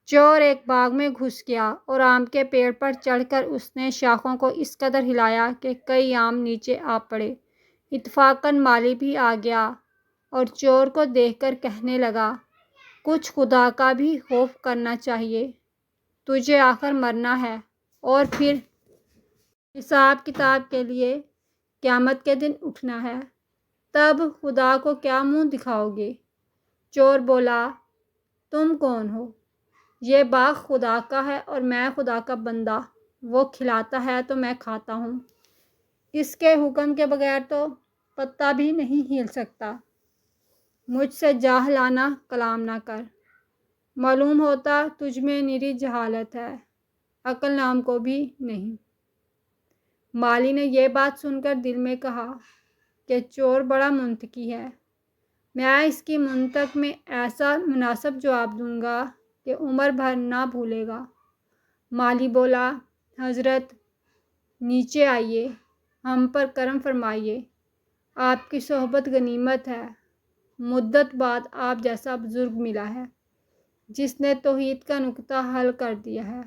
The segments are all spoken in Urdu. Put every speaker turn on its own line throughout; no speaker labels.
چور ایک باغ میں گھس گیا اور آم کے پیڑ پر چڑھ کر اس نے شاخوں کو اس قدر ہلایا کہ کئی آم نیچے آ پڑے۔ اتفاقاً مالی بھی آ گیا اور چور کو دیکھ کر کہنے لگا، کچھ خدا کا بھی خوف کرنا چاہیے، تجھے آخر مرنا ہے اور پھر حساب کتاب کے لیے قیامت کے دن اٹھنا ہے، تب خدا کو کیا منہ دکھاؤ گے؟ چور بولا، تم کون ہو؟ یہ باغ خدا کا ہے اور میں خدا کا بندہ، وہ کھلاتا ہے تو میں کھاتا ہوں، اس کے حکم کے بغیر تو پتا بھی نہیں ہل سکتا، مجھ سے جاہلانہ کلام نہ کر، معلوم ہوتا تجھ میں نری جہالت ہے، عقل نام کو بھی نہیں۔ مالی نے یہ بات سن کر دل میں کہا کہ چور بڑا منطقی ہے، میں اس کی منطق میں ایسا مناسب جواب دوں گا کہ عمر بھر نہ بھولے گا۔ مالی بولا، حضرت نیچے آئیے، ہم پر کرم فرمائیے، آپ کی صحبت غنیمت ہے، مدت بعد آپ جیسا بزرگ ملا ہے جس نے توحید کا نکتہ حل کر دیا ہے،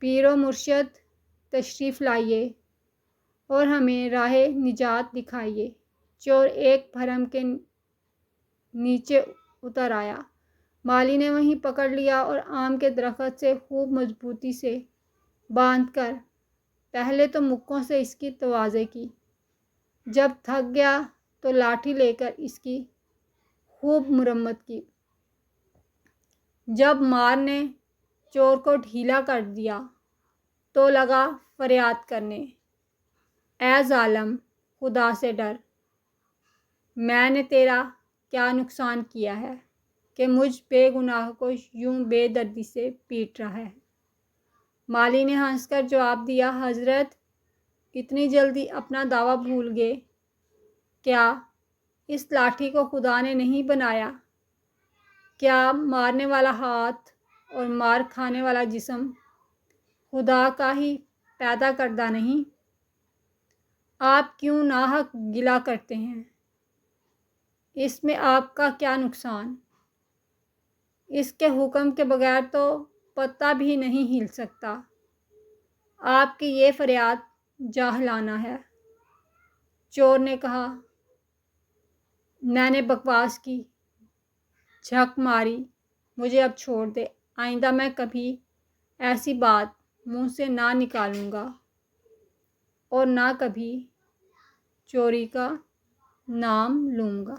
پیر و مرشد تشریف لائیے اور ہمیں راہ نجات دکھائیے۔ چور ایک بھرم کے نیچے اتر آیا، مالی نے وہیں پکڑ لیا اور آم کے درخت سے خوب مضبوطی سے باندھ کر پہلے تو مکوں سے اس کی توازے کی، جب تھک گیا تو لاٹھی لے کر اس کی خوب مرمت کی۔ جب مار نے چور کو ڈھیلا کر دیا تو لگا فریاد کرنے، اے ظالم، خدا سے ڈر، میں نے تیرا کیا نقصان کیا ہے کہ مجھ بے گناہ کو یوں بے دردی سے پیٹ رہا ہے؟ مالی نے ہنس کر جواب دیا، حضرت اتنی جلدی اپنا دعویٰ بھول گئے، کیا اس لاٹھی کو خدا نے نہیں بنایا؟ کیا مارنے والا ہاتھ اور مار کھانے والا جسم خدا کا ہی پیدا کردہ نہیں؟ آپ کیوں ناحق گلہ کرتے ہیں؟ اس میں آپ کا کیا نقصان؟ اس کے حکم کے بغیر تو پتا بھی نہیں ہل سکتا، آپ کی یہ فریاد جاہلانہ ہے۔ چور نے کہا، میں نے بکواس کی، جھک ماری، مجھے اب چھوڑ دے، آئندہ میں کبھی ایسی بات منہ سے نہ نکالوں گا اور نہ کبھی چوری کا نام لوں گا۔